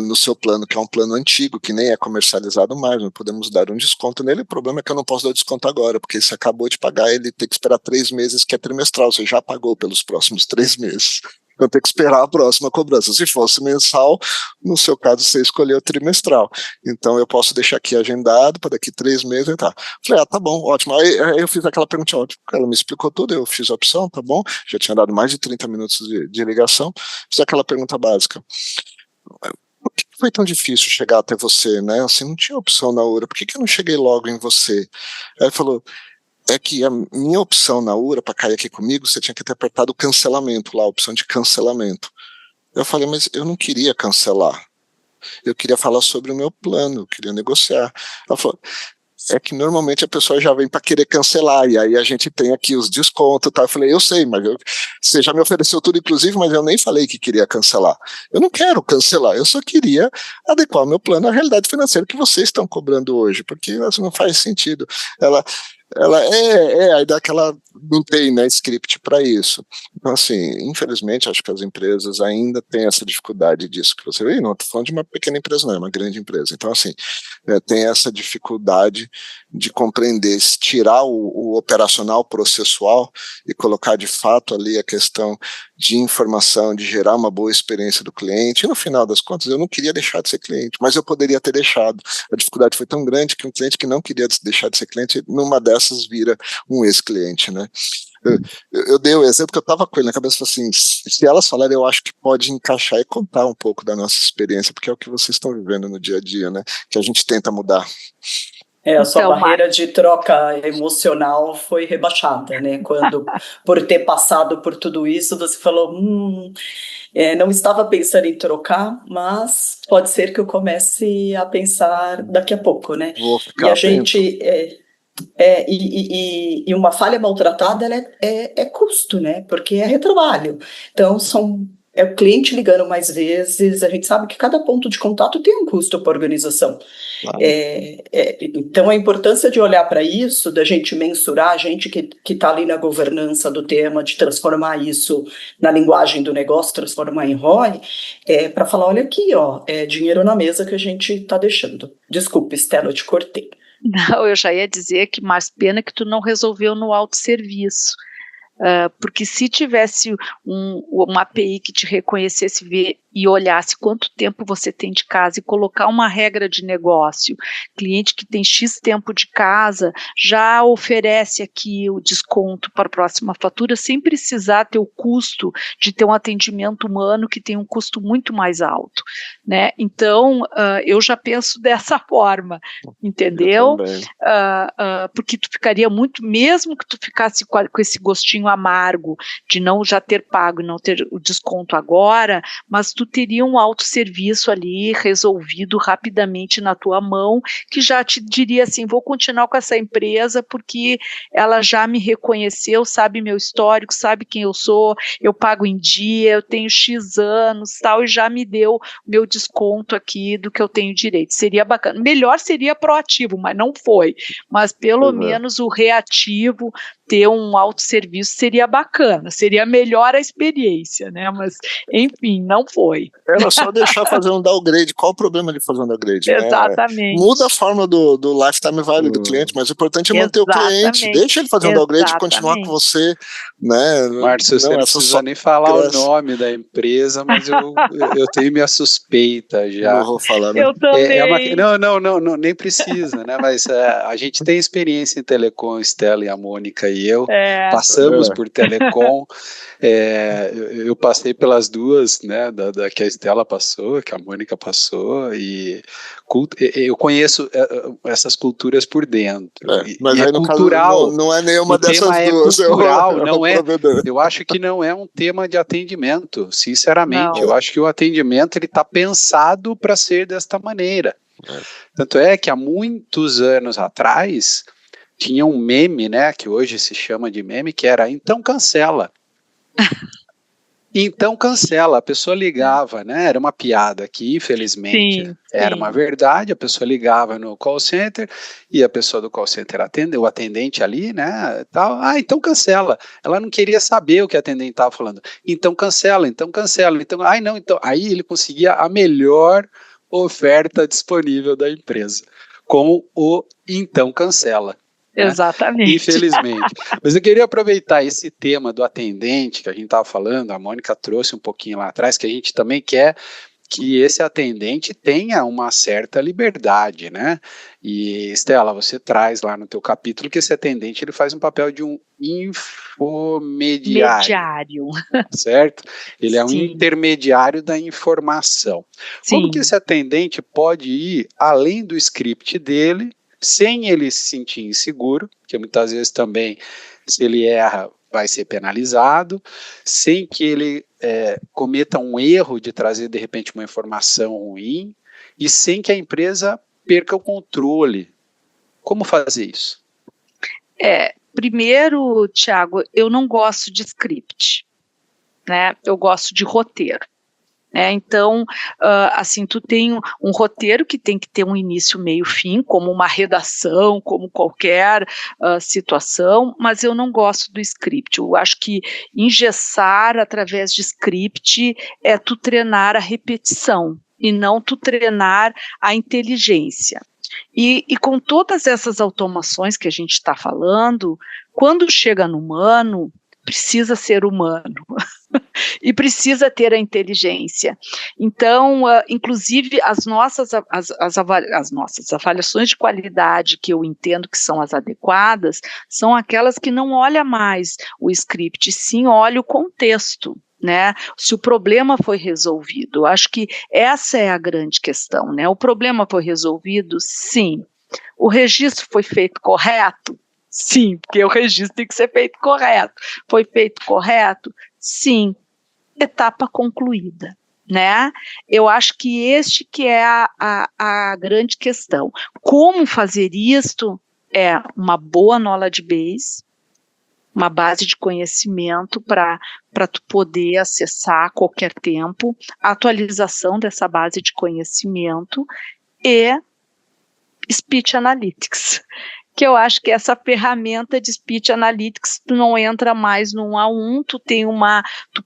no seu plano, que é um plano antigo, que nem é comercializado mais, mas podemos dar um desconto nele. O problema é que eu não posso dar desconto agora, porque você acabou de pagar, ele tem que esperar 3 meses, que é trimestral, você já pagou pelos próximos 3 meses. Então tem que esperar a próxima cobrança. Se fosse mensal, no seu caso você escolheu trimestral. Então eu posso deixar aqui agendado para daqui 3 meses e tá. Falei, tá bom, ótimo. Aí eu fiz aquela pergunta, ótimo. Ela me explicou tudo, eu fiz a opção, tá bom. Já tinha dado mais de 30 minutos de ligação. Fiz aquela pergunta básica. Por que foi tão difícil chegar até você, né? Assim, não tinha opção na URA, por que eu não cheguei logo em você? Aí ele falou, é que a minha opção na URA, para cair aqui comigo, você tinha que ter apertado o cancelamento lá, a opção de cancelamento. Eu falei, mas eu não queria cancelar. Eu queria falar sobre o meu plano, eu queria negociar. Ela falou, é que normalmente a pessoa já vem para querer cancelar, e aí a gente tem aqui os descontos, tá? Eu falei, eu sei, mas você já me ofereceu tudo, inclusive, mas eu nem falei que queria cancelar. Eu não quero cancelar, eu só queria adequar o meu plano à realidade financeira que vocês estão cobrando hoje, porque isso não faz sentido. Aí dá aquela não tem, né, script para isso. Então, assim, infelizmente, acho que as empresas ainda têm essa dificuldade disso que você vê. Não estou falando de uma pequena empresa, não, é uma grande empresa. Então, assim, tem essa dificuldade de compreender, tirar o operacional processual e colocar de fato ali a questão de informação, de gerar uma boa experiência do cliente. E no final das contas, eu não queria deixar de ser cliente, mas eu poderia ter deixado. A dificuldade foi tão grande que um cliente que não queria deixar de ser cliente, numa dessas vira um ex-cliente, né? Eu dei o exemplo que eu estava com ele na cabeça, assim, se elas falarem, eu acho que pode encaixar e contar um pouco da nossa experiência, porque é o que vocês estão vivendo no dia a dia, né? Que a gente tenta mudar. A sua barreira de troca emocional foi rebaixada, né? Quando, por ter passado por tudo isso, você falou, não estava pensando em trocar, mas pode ser que eu comece a pensar daqui a pouco, né? Vou ficar e a atento. gente... E uma falha maltratada ela é custo, né? Porque é retrabalho. Então, é o cliente ligando mais vezes, a gente sabe que cada ponto de contato tem um custo para a organização. Claro. Então, a importância de olhar para isso, da gente mensurar, a gente que está ali na governança do tema, de transformar isso na linguagem do negócio, transformar em ROI, para falar, olha aqui, é dinheiro na mesa que a gente está deixando. Desculpa, Stella, eu te cortei. Não, eu já ia dizer que mais pena que tu não resolveu no autosserviço. Porque se tivesse uma API que te reconhecesse e olhasse quanto tempo você tem de casa e colocar uma regra de negócio, cliente que tem X tempo de casa já oferece aqui o desconto para a próxima fatura sem precisar ter o custo de ter um atendimento humano que tem um custo muito mais alto, né? Então, eu já penso dessa forma, entendeu? Porque tu ficaria mesmo que tu ficasse com esse gostinho amargo de não já ter pago e não ter o desconto agora, mas tu teria um autosserviço ali resolvido rapidamente na tua mão, que já te diria assim, vou continuar com essa empresa porque ela já me reconheceu, sabe meu histórico, sabe quem eu sou, eu pago em dia, eu tenho X anos, tal, e já me deu meu desconto aqui do que eu tenho direito. Seria bacana. Melhor seria proativo, mas não foi. Mas pelo menos o reativo, ter um autosserviço seria bacana, seria melhor a experiência, né? Mas, enfim, não foi. Era só deixar fazer um downgrade. Qual o problema de fazer um downgrade? Exatamente. Né? Muda a forma do lifetime value do cliente, mas o importante é manter o cliente. Deixa ele fazer um downgrade e continuar com você. Né? Márcio, você não precisa nem falar o nome da empresa, mas eu tenho minha suspeita já. Não vou falar, né? Eu também. Não, nem precisa, né? Mas a gente tem experiência em telecom, Stella e a Mônica e eu passamos por telecom. Eu passei pelas duas, né? Da que a Stella passou, que a Mônica passou, e eu conheço essas culturas por dentro. Mas aí, no cultural, caso, não é nenhuma dessas duas. Cultural, não é. Eu acho que não é um tema de atendimento, sinceramente. Não. Eu acho que o atendimento ele está pensado para ser desta maneira. Tanto é que há muitos anos atrás tinha um meme, né, que hoje se chama de meme, que era então cancela. Então cancela, a pessoa ligava, né? Era uma piada que, infelizmente, era uma verdade. A pessoa ligava no call center e a pessoa do call center atendeu, o atendente ali, né? Tal, então cancela. Ela não queria saber o que a atendente estava falando. Então cancela, então cancela. Então, aí ele conseguia a melhor oferta disponível da empresa, com o então cancela. Exatamente. Infelizmente. Mas eu queria aproveitar esse tema do atendente que a gente estava falando, a Mônica trouxe um pouquinho lá atrás, que a gente também quer que esse atendente tenha uma certa liberdade, né? E, Stella, você traz lá no teu capítulo que esse atendente ele faz um papel de um infomediário. Certo? Ele é um intermediário da informação. Sim. Como que esse atendente pode ir além do script dele, sem ele se sentir inseguro, porque muitas vezes também, se ele erra, vai ser penalizado, sem que ele cometa um erro de trazer, de repente, uma informação ruim, e sem que a empresa perca o controle. Como fazer isso? Primeiro, Thiago, eu não gosto de script, né? Eu gosto de roteiro. Então, assim, tu tem um roteiro que tem que ter um início, meio, fim, como uma redação, como qualquer situação, mas eu não gosto do script. Eu acho que engessar através de script é tu treinar a repetição e não tu treinar a inteligência. E com todas essas automações que a gente está falando, quando chega no humano, precisa ser humano. E precisa ter a inteligência. Então, inclusive, as nossas avaliações de qualidade, que eu entendo que são as adequadas, são aquelas que não olham mais o script, sim olha o contexto, né? Se o problema foi resolvido. Eu acho que essa é a grande questão, né? O problema foi resolvido? Sim. O registro foi feito correto? Sim, porque o registro tem que ser feito correto. Foi feito correto? Sim. Etapa concluída, né? Eu acho que este que é a grande questão. Como fazer isto é uma boa knowledge base, uma base de conhecimento para tu poder acessar a qualquer tempo, a atualização dessa base de conhecimento e Speech Analytics, que eu acho que essa ferramenta de Speech Analytics, tu não entra mais no 1 a 1, tu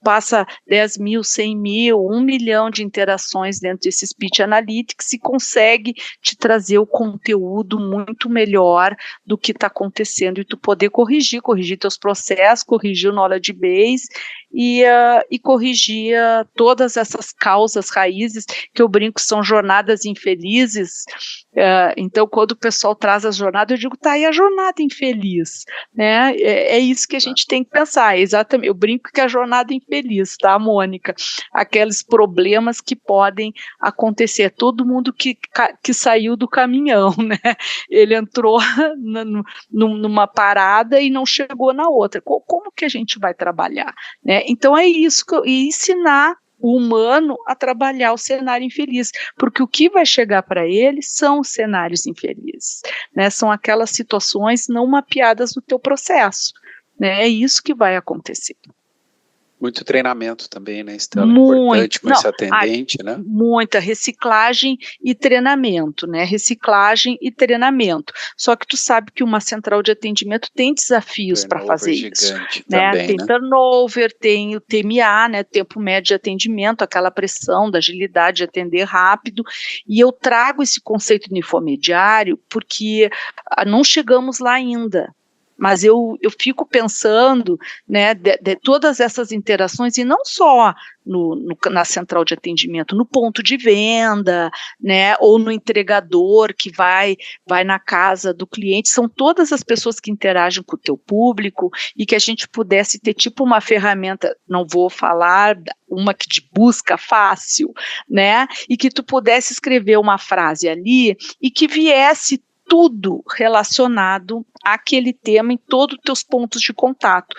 passa 10 mil, 100 mil, 1 milhão de interações dentro desse Speech Analytics e consegue te trazer o conteúdo muito melhor do que está acontecendo e tu poder corrigir teus processos, corrigir o knowledge base e corrigir todas essas causas raízes, que eu brinco são jornadas infelizes. Então, quando o pessoal traz as jornadas, eu digo, tá aí a jornada infeliz, né? É isso que a gente tem que pensar, exatamente. Eu brinco que é a jornada infeliz, tá, Mônica? Aqueles problemas que podem acontecer. Todo mundo que saiu do caminhão, né? Ele entrou numa parada e não chegou na outra. Como que a gente vai trabalhar, né? Então, é isso e ensinar o humano a trabalhar o cenário infeliz, porque o que vai chegar para ele são os cenários infelizes, né? São aquelas situações não mapeadas no teu processo, né? É isso que vai acontecer. Muito treinamento também, né, Estela? Importante com esse atendente, né? Muita reciclagem e treinamento, né? Reciclagem e treinamento. Só que tu sabe que uma central de atendimento tem desafios para fazer isso, né? Também, tem né? Turnover, tem o TMA, né? Tempo médio de atendimento, aquela pressão da agilidade de atender rápido. E eu trago esse conceito de infomediário porque não chegamos lá ainda. Mas eu fico pensando, né, de todas essas interações, e não só na central de atendimento, no ponto de venda, né, ou no entregador que vai na casa do cliente, são todas as pessoas que interagem com o teu público, e que a gente pudesse ter tipo uma ferramenta, não vou falar uma que de busca fácil, né, e que tu pudesse escrever uma frase ali, e que viesse tudo relacionado àquele tema em todos os teus pontos de contato.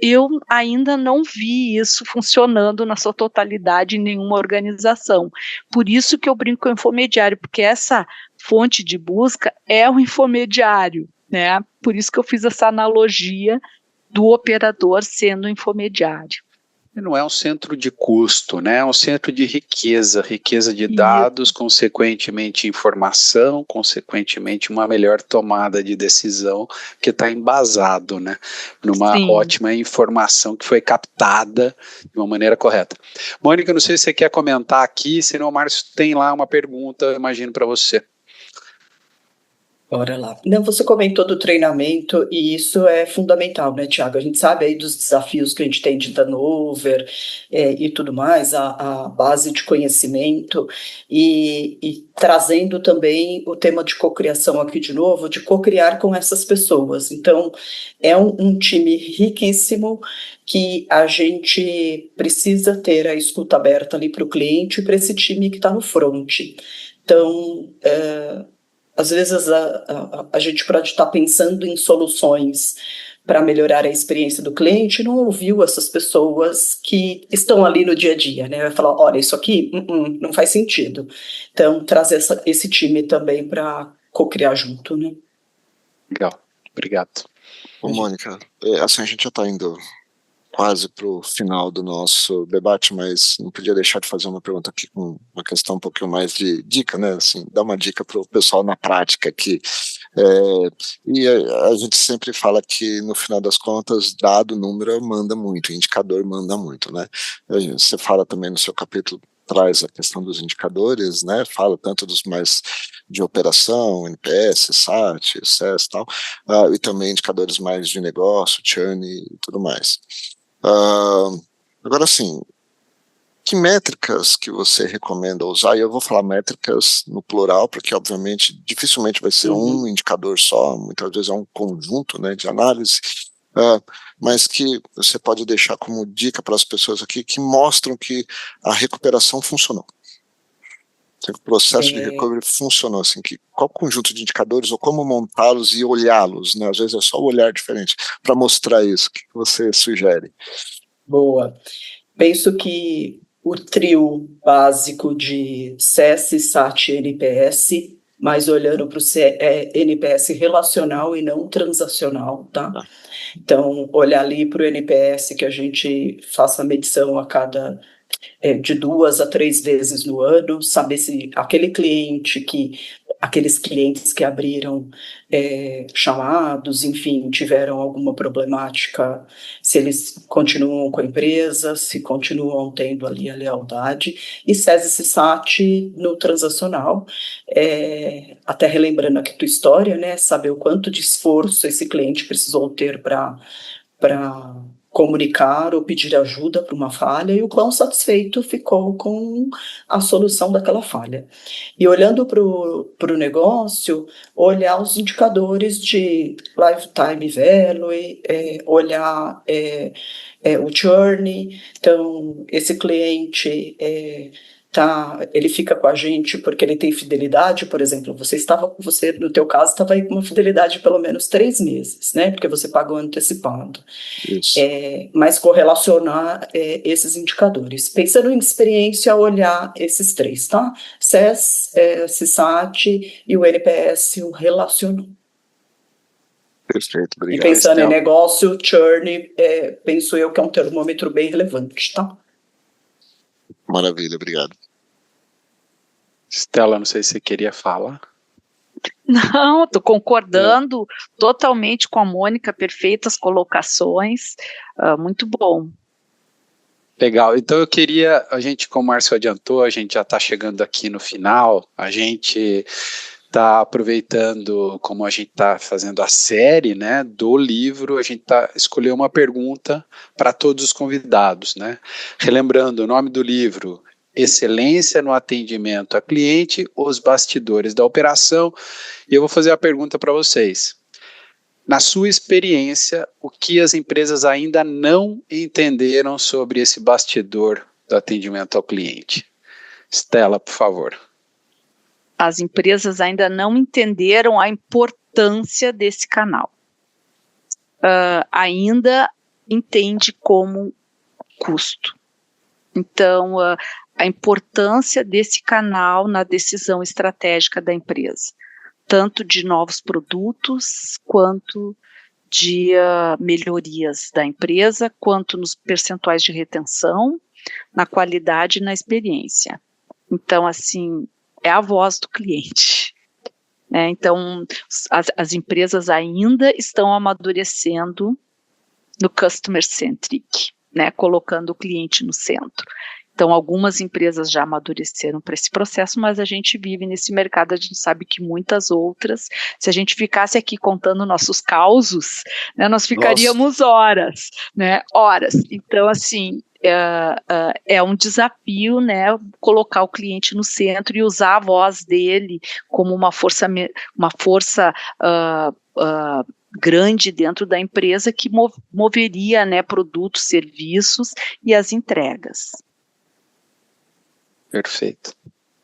Eu ainda não vi isso funcionando na sua totalidade em nenhuma organização. Por isso que eu brinco com o infomediário, porque essa fonte de busca é o infomediário, né? Por isso que eu fiz essa analogia do operador sendo o infomediário. Não é um centro de custo, né? É um centro de riqueza de dados, consequentemente informação, consequentemente uma melhor tomada de decisão que está embasado, né? Numa ótima informação que foi captada de uma maneira correta. Mônica, não sei se você quer comentar aqui, senão o Márcio tem lá uma pergunta, eu imagino, para você. Bora lá. Não, você comentou do treinamento e isso é fundamental, né, Tiago? A gente sabe aí dos desafios que a gente tem de turnover e tudo mais, a base de conhecimento e trazendo também o tema de cocriação aqui de novo, de cocriar com essas pessoas. Então, é um time riquíssimo que a gente precisa ter a escuta aberta ali para o cliente e para esse time que está no front. Então, às vezes a gente pode estar pensando em soluções para melhorar a experiência do cliente e não ouviu essas pessoas que estão ali no dia a dia, né? Vai falar, olha, isso aqui não faz sentido. Então, trazer esse time também para co-criar junto, né? Legal, obrigado. Ô, Mônica, assim, a gente já está indo quase para o final do nosso debate, mas não podia deixar de fazer uma pergunta aqui com uma questão um pouquinho mais de dica, né? Assim, dar uma dica para o pessoal na prática aqui. E a gente sempre fala que, no final das contas, dado, número manda muito, indicador manda muito, né? Você fala também no seu capítulo, traz a questão dos indicadores, né? Fala tanto dos mais de operação, NPS, SAT, SES e tal, e também indicadores mais de negócio, churn e tudo mais. Agora, assim, que métricas que você recomenda usar? E eu vou falar métricas no plural, porque, obviamente, dificilmente vai ser um indicador só, muitas vezes é um conjunto, né, de análise, mas que você pode deixar como dica para as pessoas aqui que mostram que a recuperação funcionou. O processo de recovery funcionou, assim, qual conjunto de indicadores ou como montá-los e olhá-los, né? Às vezes é só o olhar diferente para mostrar isso. O que você sugere? Boa. Penso que o trio básico de SES, SAT e NPS, mas olhando para o NPS relacional e não transacional, tá? Então, olhar ali para o NPS, que a gente faça a medição a cada de 2 a 3 vezes no ano, saber se aqueles clientes que abriram chamados, enfim, tiveram alguma problemática, se eles continuam com a empresa, se continuam tendo ali a lealdade, e SES e SAT no transacional, até relembrando aqui a tua história, né, saber o quanto de esforço esse cliente precisou ter para comunicar ou pedir ajuda para uma falha e o quão satisfeito ficou com a solução daquela falha. E olhando para o negócio, olhar os indicadores de lifetime value, olhar o churn. Então, esse cliente ele fica com a gente porque ele tem fidelidade, por exemplo, você no teu caso estava aí com uma fidelidade de pelo menos 3 meses, né? Porque você pagou antecipado. Isso. Mas correlacionar esses indicadores. Pensando em experiência, olhar esses 3, tá? SES, CSAT e o NPS, o relacional. Perfeito, obrigado. E pensando em negócio, churn, penso eu que é um termômetro bem relevante, tá? Maravilha, obrigado. Stella, não sei se você queria falar. Não, estou concordando totalmente com a Mônica, perfeitas colocações, muito bom. Legal, então eu queria, como o Márcio adiantou, a gente já está chegando aqui no final, a gente está aproveitando, como a gente está fazendo a série, né, do livro, a gente escolheu uma pergunta para todos os convidados, né, relembrando o nome do livro, Excelência no Atendimento a Cliente, os bastidores da operação, e eu vou fazer a pergunta para vocês. Na sua experiência, o que as empresas ainda não entenderam sobre esse bastidor do atendimento ao cliente? Stella, por favor. As empresas ainda não entenderam a importância desse canal. Ainda entende como custo. Então, a importância desse canal na decisão estratégica da empresa, tanto de novos produtos, quanto de melhorias da empresa, quanto nos percentuais de retenção, na qualidade e na experiência. Então, assim, é a voz do cliente. Né? Então, as empresas ainda estão amadurecendo no customer centric, né? Colocando o cliente no centro. Então, algumas empresas já amadureceram para esse processo, mas a gente vive nesse mercado, a gente sabe que muitas outras, se a gente ficasse aqui contando nossos causos, né, nós ficaríamos horas, né, horas. Então, assim, é um desafio, né, colocar o cliente no centro e usar a voz dele como uma força grande dentro da empresa que moveria, né, produtos, serviços e as entregas. Perfeito.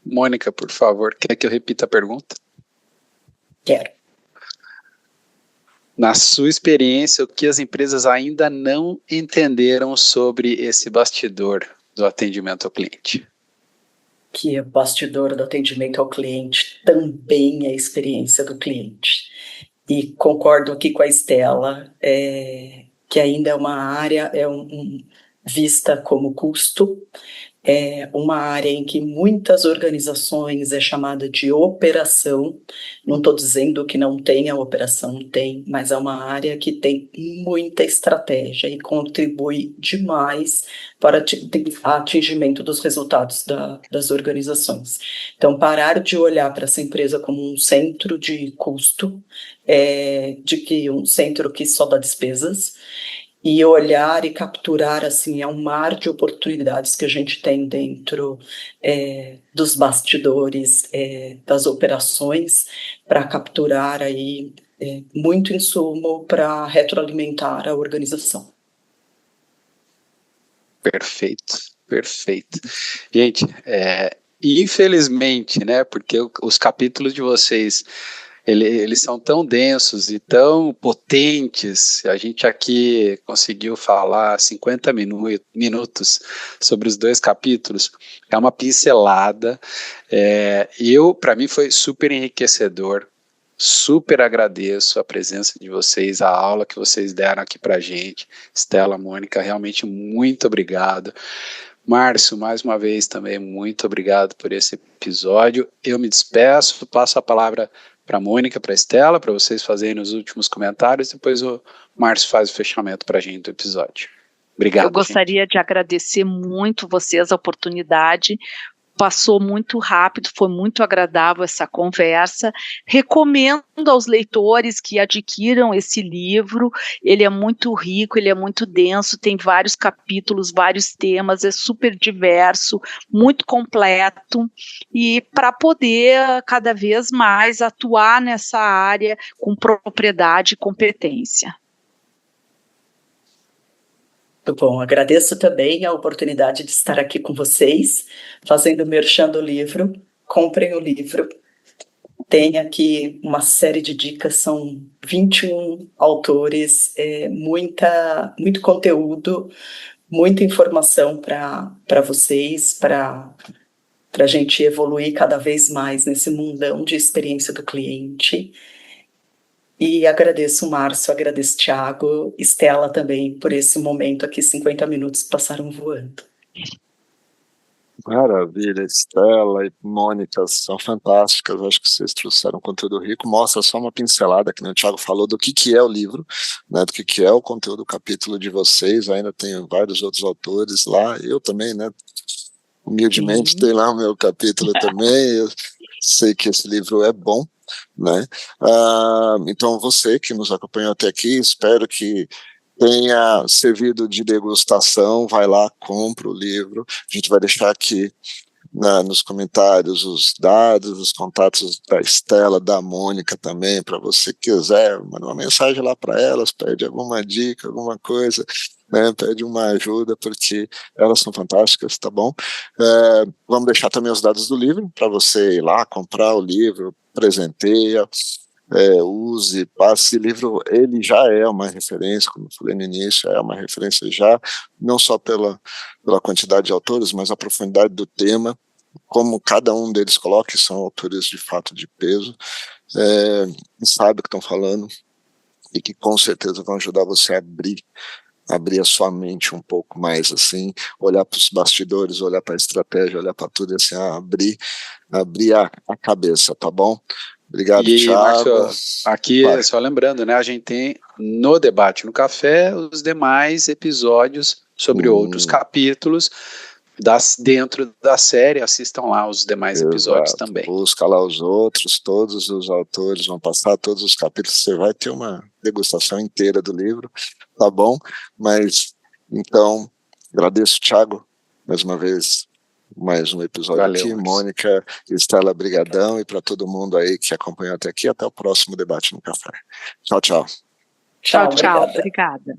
Mônica, por favor, quer que eu repita a pergunta? Quero. Na sua experiência, o que as empresas ainda não entenderam sobre esse bastidor do atendimento ao cliente? Que o bastidor do atendimento ao cliente também é a experiência do cliente. E concordo aqui com a Stella, que ainda é uma área vista como custo, é uma área em que muitas organizações é chamada de operação. Não estou dizendo que não tenha operação, tem, mas é uma área que tem muita estratégia e contribui demais para o atingimento dos resultados das organizações. Então, parar de olhar para essa empresa como um centro de custo, um centro que só dá despesas, e olhar e capturar, assim, um mar de oportunidades que a gente tem dentro dos bastidores das operações, para capturar aí muito insumo para retroalimentar a organização. Perfeito, perfeito. Gente, infelizmente, né, porque os capítulos de vocês, eles são tão densos e tão potentes. A gente aqui conseguiu falar 50 minutos sobre os 2 capítulos. É uma pincelada. Para mim foi super enriquecedor. Super agradeço a presença de vocês, a aula que vocês deram aqui pra gente. Estela, Mônica, realmente muito obrigado. Márcio, mais uma vez também muito obrigado por esse episódio. Eu me despeço, passo a palavra para a Mônica, para a Estela, para vocês fazerem os últimos comentários, depois o Márcio faz o fechamento para a gente do episódio. Obrigado, Eu gostaria de agradecer muito vocês a oportunidade. Passou muito rápido, foi muito agradável essa conversa. Recomendo aos leitores que adquiram esse livro. Ele é muito rico, ele é muito denso, tem vários capítulos, vários temas, é super diverso, muito completo, e para poder cada vez mais atuar nessa área com propriedade e competência. Muito bom, agradeço também a oportunidade de estar aqui com vocês, fazendo merchan do livro. Comprem o livro. Tem aqui uma série de dicas, são 21 autores, muito conteúdo, muita informação para vocês, para a gente evoluir cada vez mais nesse mundão de experiência do cliente. E agradeço, Márcio, agradeço, Thiago, Estela também, por esse momento aqui, 50 minutos passaram voando. Maravilha, Estela e Mônica são fantásticas, acho que vocês trouxeram conteúdo rico, mostra só uma pincelada, que o Thiago falou, do que é o livro, né, do que é o conteúdo, o capítulo de vocês, ainda tem vários outros autores lá, eu também, né, humildemente tem lá o meu capítulo também, eu sei que esse livro é bom, né? Então você que nos acompanhou até aqui, espero que tenha servido de degustação, vai lá, compra o livro, a gente vai deixar aqui nos comentários os dados, os contatos da Estela, da Mônica também, para você que quiser, manda uma mensagem lá para elas, pede alguma dica, alguma coisa, né, pede uma ajuda, porque elas são fantásticas, tá bom? Vamos deixar também os dados do livro, para você ir lá, comprar o livro, presenteia, use, passe. O livro, ele já é uma referência, como eu falei no início, é uma referência já, não só pela quantidade de autores, mas a profundidade do tema, como cada um deles coloca, que são autores de fato de peso, sabe o que estão falando, e que com certeza vão ajudar você a abrir a sua mente um pouco mais, assim, olhar para os bastidores, olhar para a estratégia, olhar para tudo, assim, abrir a cabeça, tá bom? Obrigado, Thiago. Márcio, aqui, só lembrando, né, a gente tem no Debate no Café os demais episódios sobre outros capítulos dentro da série, assistam lá os demais episódios também. Busca lá os outros, todos os autores vão passar, todos os capítulos, você vai ter uma degustação inteira do livro, tá bom? Mas, então, agradeço, Thiago, mais uma vez, mais um episódio. Valeu, aqui, Mônica, Estela, brigadão, e para todo mundo aí que acompanhou até aqui, até o próximo Debate no Café. Tchau, tchau. Tchau, obrigada.